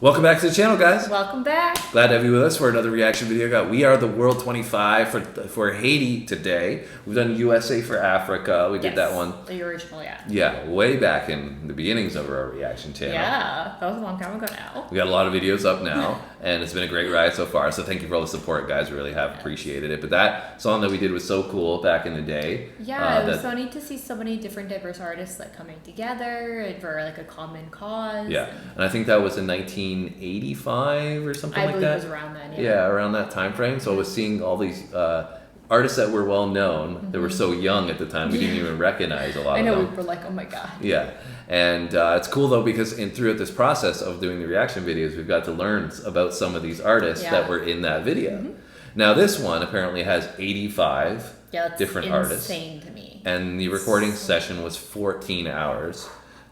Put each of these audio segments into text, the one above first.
Welcome back to the channel, guys. Welcome back. Glad to have you with us for another reaction video. Got We Are the World 25 for Haiti today. We've done USA for Africa. We did that one. The original, yeah. Yeah, way back in the beginnings of our reaction channel. Yeah, that was a long time ago now. We got a lot of videos up now, and it's been a great ride so far. So thank you for all the support, guys. We really have appreciated it. But that song that we did was so cool back in the day. Yeah, it was so neat to see so many different diverse artists like coming together and for like a common cause. Yeah, and I think that was in 1985 or something like that. I believe it was around then. Yeah, around that time frame. So I was seeing all these artists that were well known, that were so young at the time, we didn't even recognize a lot of them. I know, we were like, oh my god. Yeah, and it's cool though because throughout this process of doing the reaction videos, we've got to learn about some of these artists that were in that video. Now this one apparently has 85 different artists. Insane to me. And the recording session was 14 hours.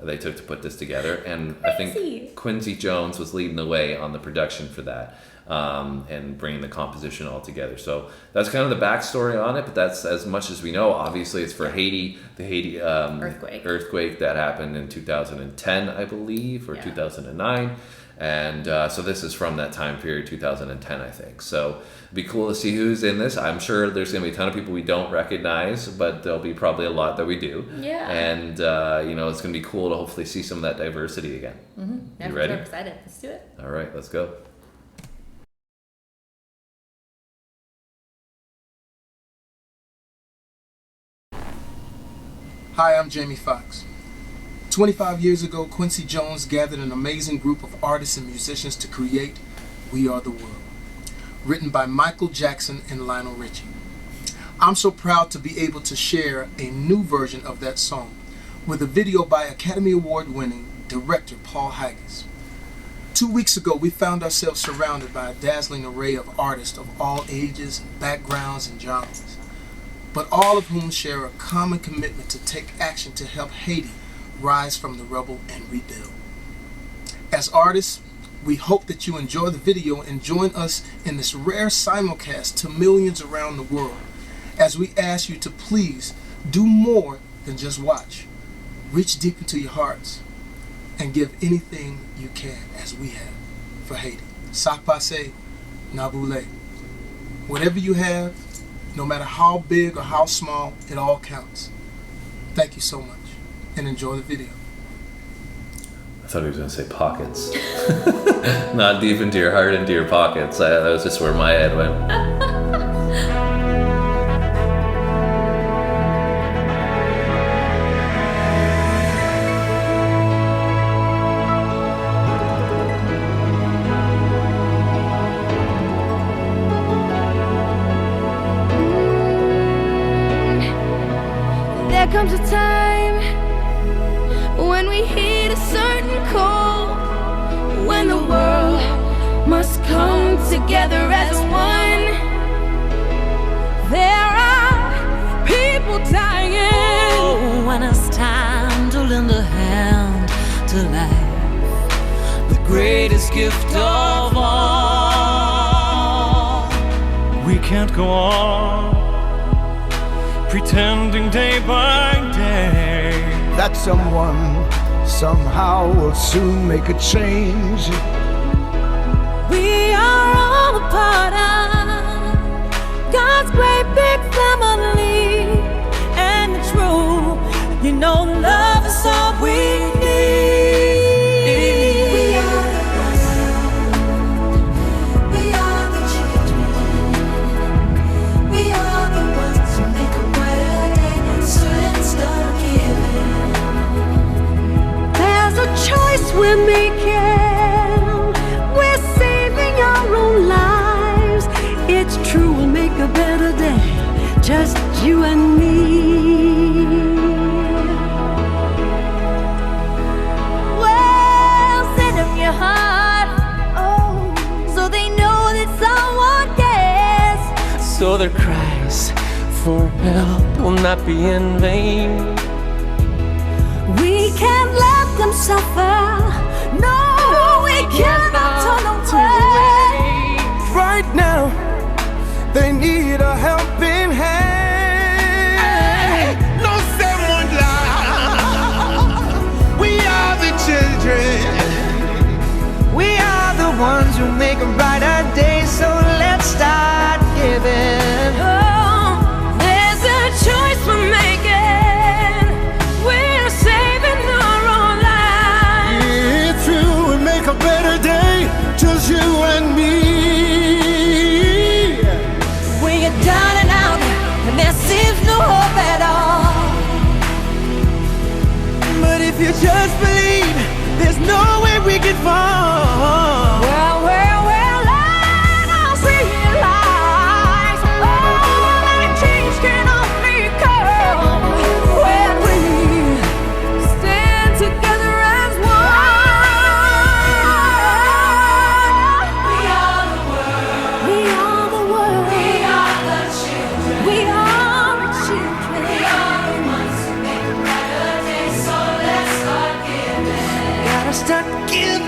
They took to put this together, and I think Quincy Jones was leading the way on the production for that, and bringing the composition all together. So that's kind of the backstory on it, but that's as much as we know. Obviously, it's for Haiti, the Haiti earthquake that happened in 2010, I believe, or 2009. And so this is from that time period, 2010, I think. So it'd be cool to see who's in this. I'm sure there's going to be a ton of people we don't recognize, but there'll be probably a lot that we do. Yeah. And, you know, it's going to be cool to hopefully see some of that diversity again. Yeah, you ready? I'm excited. Let's do it. All right, let's go. Hi, I'm Jamie Foxx. 25 years ago, Quincy Jones gathered an amazing group of artists and musicians to create We Are the World, written by Michael Jackson and Lionel Richie. I'm so proud to be able to share a new version of that song with a video by Academy Award-winning director Paul Haggis. 2 weeks ago, we found ourselves surrounded by a dazzling array of artists of all ages, backgrounds, and genres, but all of whom share a common commitment to take action to help Haiti rise from the rubble and rebuild. As artists, we hope that you enjoy the video and join us in this rare simulcast to millions around the world, as we ask you to please do more than just watch. Reach deep into your hearts and give anything you can, as we have for Haiti. Sak passe, naboule. Whatever you have, no matter how big or how small, it all counts. Thank you so much, and enjoy the video. I thought he was going to say pockets. Not deep into your heart, into your pockets. That was just where my head went. There comes a time when we hit a certain cold, when the world must come together as one. There are people dying. Oh, when it's time to lend a hand to life, the greatest gift of all. We can't go on pretending day by day that someone somehow will soon make a change. We are all a part of God's great big family, and it's true, you know, love is all we need. We are the world. We are the children. We are the ones who make a brighter day. So let's start giving. There's a choice we're making. We're saving our own lives. It's true, we'll make a better day, just you and me. Well, send them your heart, oh, so they know that someone cares. so their cries for help will not be in vain. We can't let them suffer. No, we cannot turn away. Right now, they need a helping hand. No someone lie. We are the children. We are before. Well, let us realize all that change can only come when we stand together as one. We are the world. We are the world. We are the children. We are the children. We are the ones who make a better day. So let's start giving. Gotta start giving.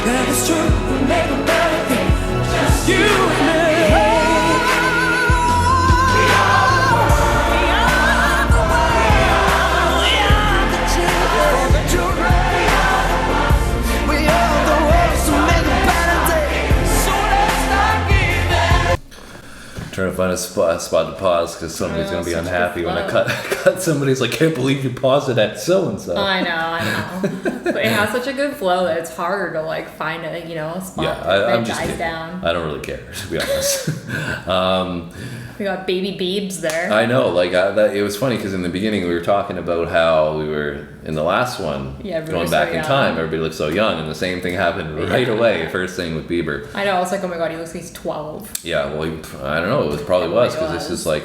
That is true. We make a better day. Just you and me. We are the world. We are the world. We are the children. We are the ones who make a better day. So let's start giving. Trying to find a spot to pause because somebody's I know, gonna be such a unhappy good when I flow. cut somebody's like, can't believe you paused it at so and so. I know. But it has such a good flow that it's harder to like find a spot Yeah, that I'm just dies kidding. down. I don't really care, to be honest. We got baby Beebs there. I know, it was funny because in the beginning we were talking about how we were in the last one Yeah, everybody going was back so in young. time. Everybody looked so young, and the same thing happened right away. First thing with Bieber. I know. I was like, oh my god, he looks like he's 12. Yeah, well, I don't know. It probably was because this was. is like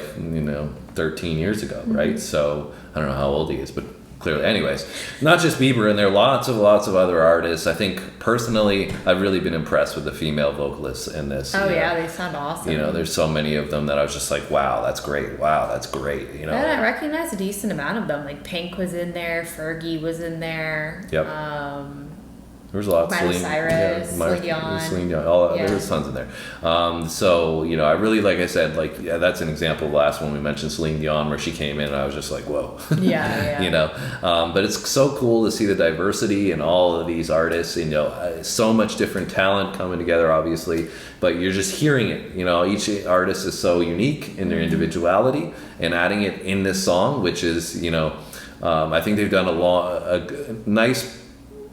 13 years ago, right? So I don't know how old he is, but clearly, anyways, not just Bieber, and there are lots of other artists. I think personally, I've really been impressed with the female vocalists in this. Oh you know. yeah, they sound awesome. There's so many of them that I was just like, wow, that's great. Wow, that's great. And I recognize a decent amount of them. Like Pink was in there, Fergie was in there. Yep. There was a lot. Miley Cyrus, Celine Dion. Celine Dion. Yeah. There was tons in there. So I really, like I said, that's an example of the last one we mentioned, Celine Dion, where she came in and I was just like, whoa. Yeah. But it's so cool to see the diversity in all of these artists. So much different talent coming together, obviously, but you're just hearing it. Each artist is so unique in their individuality, and adding it in this song, which is, I think they've done a nice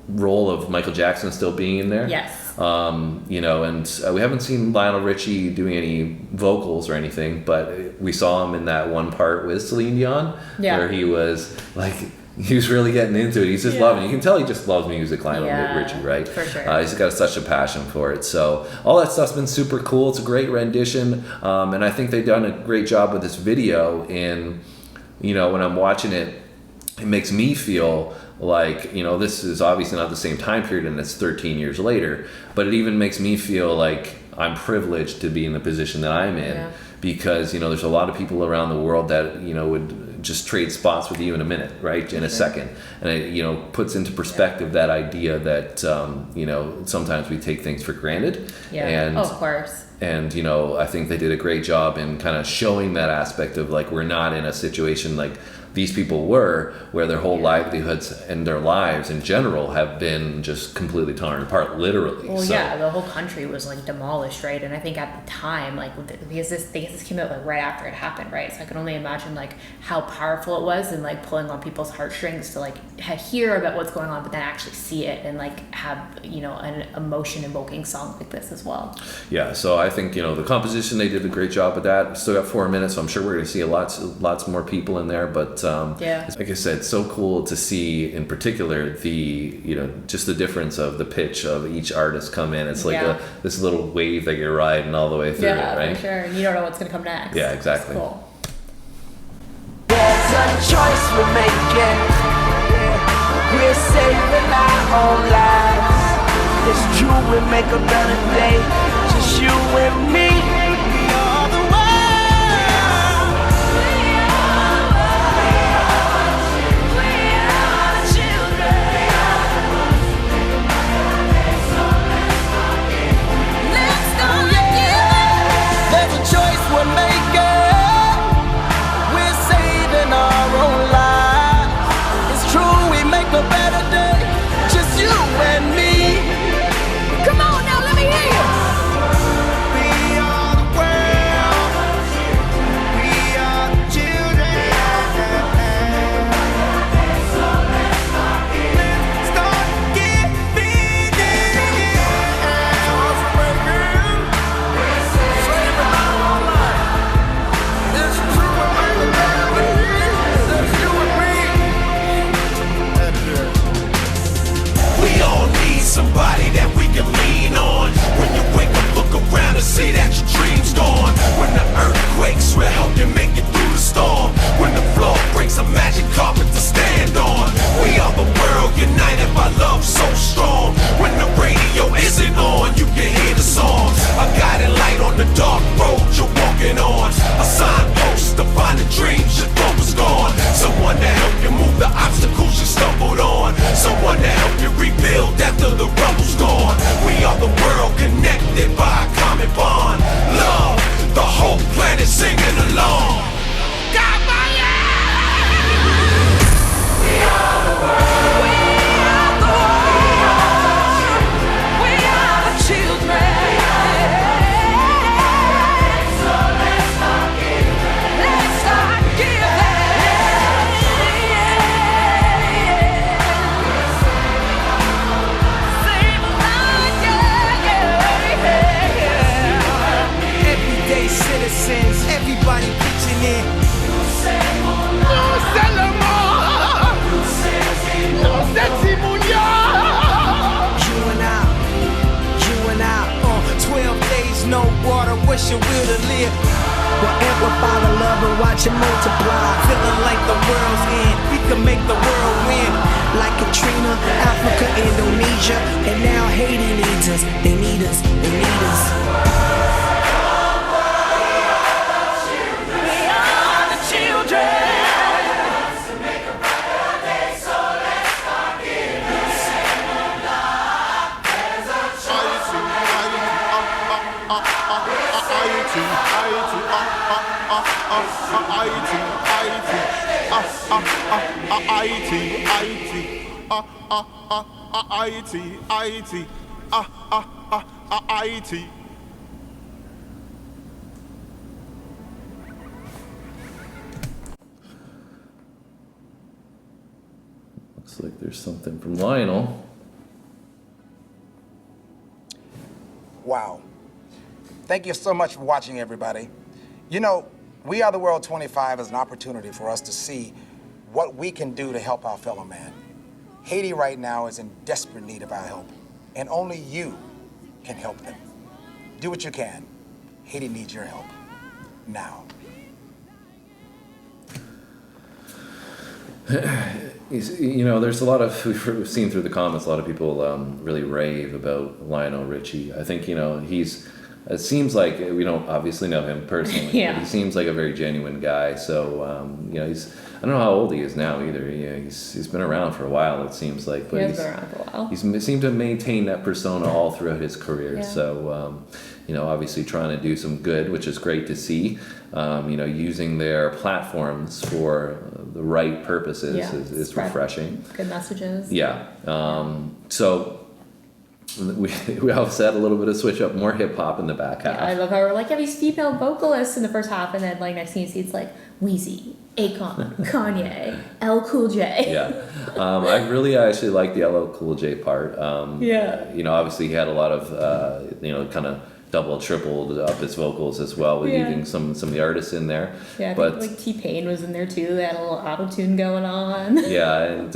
role of Michael Jackson still being in there. Yes. And we haven't seen Lionel Richie doing any vocals or anything, but we saw him in that one part with Celine Dion, where he was really getting into it. He's just loving it. You can tell he just loves music, Lionel Richie, right? For sure. He's got such a passion for it. So all that stuff's been super cool. It's a great rendition. And I think they've done a great job with this video. And, when I'm watching it, it makes me feel like, this is obviously not the same time period and it's 13 years later, but it even makes me feel like I'm privileged to be in the position that I'm in, because, there's a lot of people around the world that, would just trade spots with you in a minute, right? In a second. And it, puts into perspective that idea that, sometimes we take things for granted. Yeah. And, of course. And, I think they did a great job in kind of showing that aspect of we're not in a situation like these people were, where their whole livelihoods and their lives in general have been just completely torn apart, literally. Well, the whole country was demolished, right? And I think at the time, because this came out right after it happened, right? So I can only imagine how powerful it was and pulling on people's heartstrings to hear about what's going on, but then actually see it and have an emotion evoking song like this as well. Yeah, so I think the composition, they did a great job with that. We still got 4 minutes, so I'm sure we're going to see lots more people in there, but like I said, it's so cool to see in particular the just the difference of the pitch of each artist come in. It's this little wave that you're riding all the way through it, right? For sure. And you don't know what's gonna come next. Yeah, exactly. It's cool. There's a choice we're making. We're saving our own lives. It's true, we make a better day. Just you and me. We are the world. A better day, just you and me. Come on now, let me hear you. We are what's your will to live? We'll amplify the love and watch it multiply. Feeling like the world's end, we can make the world win. Like Katrina, Africa, Indonesia, and now Haiti needs us. They need us. They need us. We are the children. Looks like there's something from Lionel. Wow. Thank you so much for watching, everybody. You know, We Are the World 25 is an opportunity for us to see what we can do to help our fellow man. Haiti right now is in desperate need of our help, and only you can help them. Do what you can. Haiti needs your help. Now. You know, there's a lot of, we've seen through the comments, a lot of people really rave about Lionel Richie. I think, you know, it seems like, we don't obviously know him personally, Yeah. but he seems like a very genuine guy. So, you know, I don't know how old he is now either. He's been around for a while, it seems like. But He has been around for a while. He's seemed to maintain that persona all throughout his career. Yeah. So, you know, obviously trying to do some good, which is great to see. You know, using their platforms for the right purposes is Spread refreshing. Good messages. Yeah. So we also had a little bit of switch up, more hip hop in the back half. Yeah, I love how we're like, these female vocalists in the first half, and then like next thing you see, it's like Wheezy, Akon, Kanye, L Cool J. Yeah. I really actually like the LL Cool J part. Yeah. You know, obviously he had a lot of, you know, kind of double, tripled up his vocals as well with Yeah. using some of the artists in there. Yeah, I but think like T-Pain was in there too. They had a little auto-tune going on. yeah, and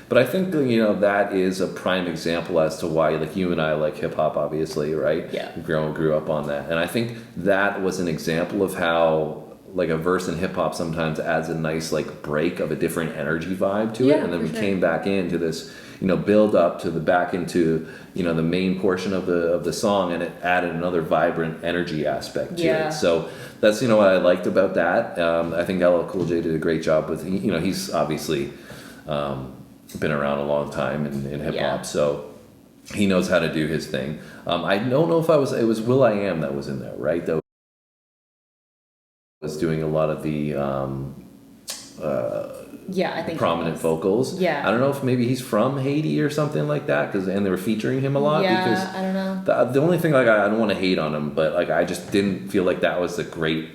but I think you know that is a prime example as to why, like, you and I like hip hop, obviously, right? Yeah. We grew up on that, and I think that was an example of how, like, a verse in hip hop sometimes adds a nice like break of a different energy vibe to it, Yeah, and then for we sure. came back into this, you know, build up to the back into, you know, the main portion of the song, and it added another vibrant energy aspect to Yeah. it. So that's, you know, what I liked about that. I think LL Cool J did a great job with, you know, he's obviously been around a long time in hip hop, Yeah. so he knows how to do his thing. I don't know if it was Will I Am that was in there, right? That was doing a lot of the Yeah, I think prominent it was. vocals. Yeah. I don't know if maybe he's from Haiti or something like that, and they were featuring him a lot. Yeah, because I don't know. the only thing, like, I don't want to hate on him, but like I just didn't feel like that was a great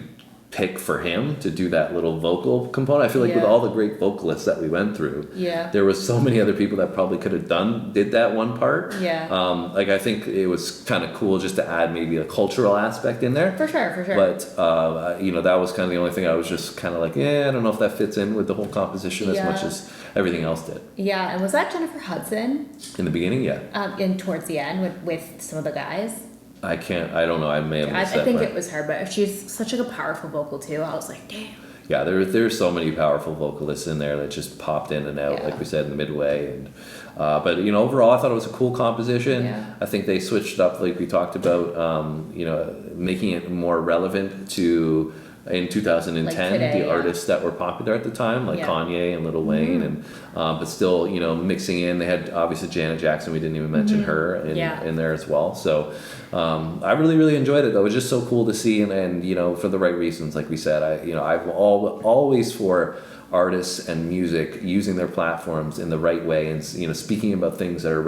pick for him to do that little vocal component. I feel like with Yeah. all the great vocalists that we went through, Yeah. there was so many other people that probably could have did that one part. Yeah. Like, I think it was kind of cool just to add maybe a cultural aspect in there. For sure, for sure. But you know, that was kind of the only thing I was just kind of like, I don't know if that fits in with the whole composition as Yeah. much as everything else did. Yeah, and was that Jennifer Hudson? In the beginning, yeah. And towards the end with some of the guys? I don't know. I may have I missed that think part. it was her, but she's such like a powerful vocal too. I was like, damn. Yeah, there's so many powerful vocalists in there that just popped in and out, Yeah. like we said, in the midway. And but you know, overall, I thought it was a cool composition. Yeah. I think they switched up, like we talked about, you know, making it more relevant to, in 2010, Like today, the yeah. artists that were popular at the time, like Yeah. Mm-hmm. Kanye and Lil Wayne, and but still, you know, mixing in. They had obviously Janet Jackson. We didn't even mention her Yeah. in there as well. So I really enjoyed it. Though it was just so cool to see, and you know, for the right reasons, like we said. I've always for artists and music using their platforms in the right way, and you know, speaking about things that are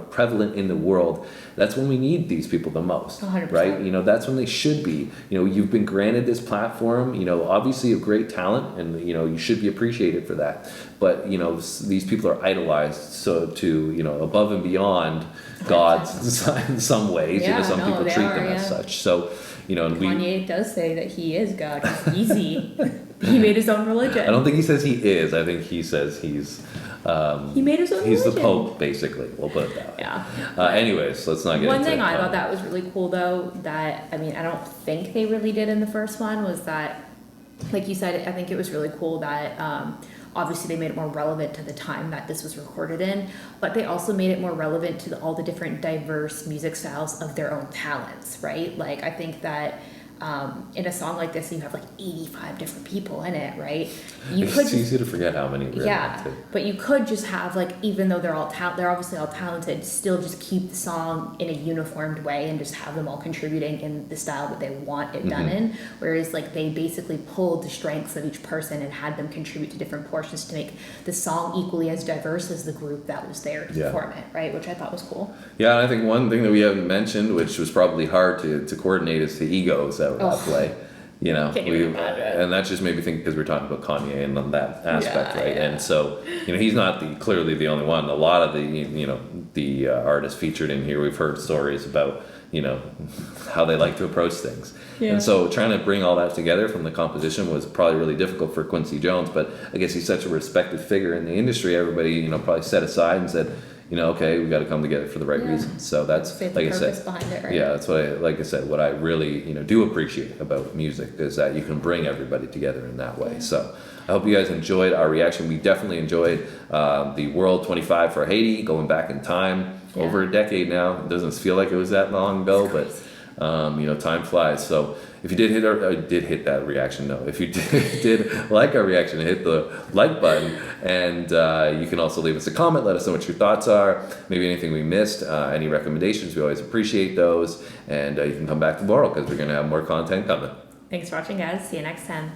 prevalent in the world. That's when we need these people the most, 100%. right? You know, that's when they should be. You know, you've been granted this platform. You know, obviously of great talent, and you know, you should be appreciated for that. But you know, these people are idolized, so to, you know, above and beyond gods in some ways. You know, Yeah, some no, people they treat are, them as yeah. such. So, you know, and Kanye does say that he is God. He's easy. He made his own religion. I don't think he says he is. I think he says he's. He made his own He's religion. the Pope, basically. We'll put it that way. Yeah. Anyways, let's not get One into thing I it. thought that was really cool, though, that, I mean, I don't think they really did in the first one, was that, like you said, I think it was really cool that obviously they made it more relevant to the time that this was recorded in, but they also made it more relevant to all the different diverse music styles of their own talents, right? Like, I think that in a song like this, you have like 85 different people in it, right? It's easy to forget how many. Yeah, but you could just have, like, even though they're they're obviously all talented, still just keep the song in a uniformed way and just have them all contributing in the style that they want it done in. Whereas, like, they basically pulled the strengths of each person and had them contribute to different portions to make the song equally as diverse as the group that was there to perform it, right? Which I thought was cool. Yeah, and I think one thing that we haven't mentioned, which was probably hard to coordinate, is the egos that were at play. You know, and that just made me think, because we're talking about Kanye and on that aspect, right? And so, you know, he's not clearly the only one. A lot of the artists featured in here, we've heard stories about, you know, how they like to approach things. And so trying to bring all that together from the composition was probably really difficult for Quincy Jones, but I guess he's such a respected figure in the industry. Everybody, you know, probably set aside and said, you know, okay, we got to come together for the right reasons. So that's, like I said, behind it, right? yeah, that's what I really, you know, do appreciate about music, is that you can bring everybody together in that way. So I hope you guys enjoyed our reaction. We definitely enjoyed the World 25 for Haiti, going back in time, over a decade now. It doesn't feel like it was that long ago, but you know, time flies. So if you did hit that reaction, no. If you did like our reaction, hit the like button, and you can also leave us a comment. Let us know what your thoughts are. Maybe anything we missed, any recommendations. We always appreciate those. And you can come back tomorrow, because we're gonna have more content coming. Thanks for watching, guys. See you next time.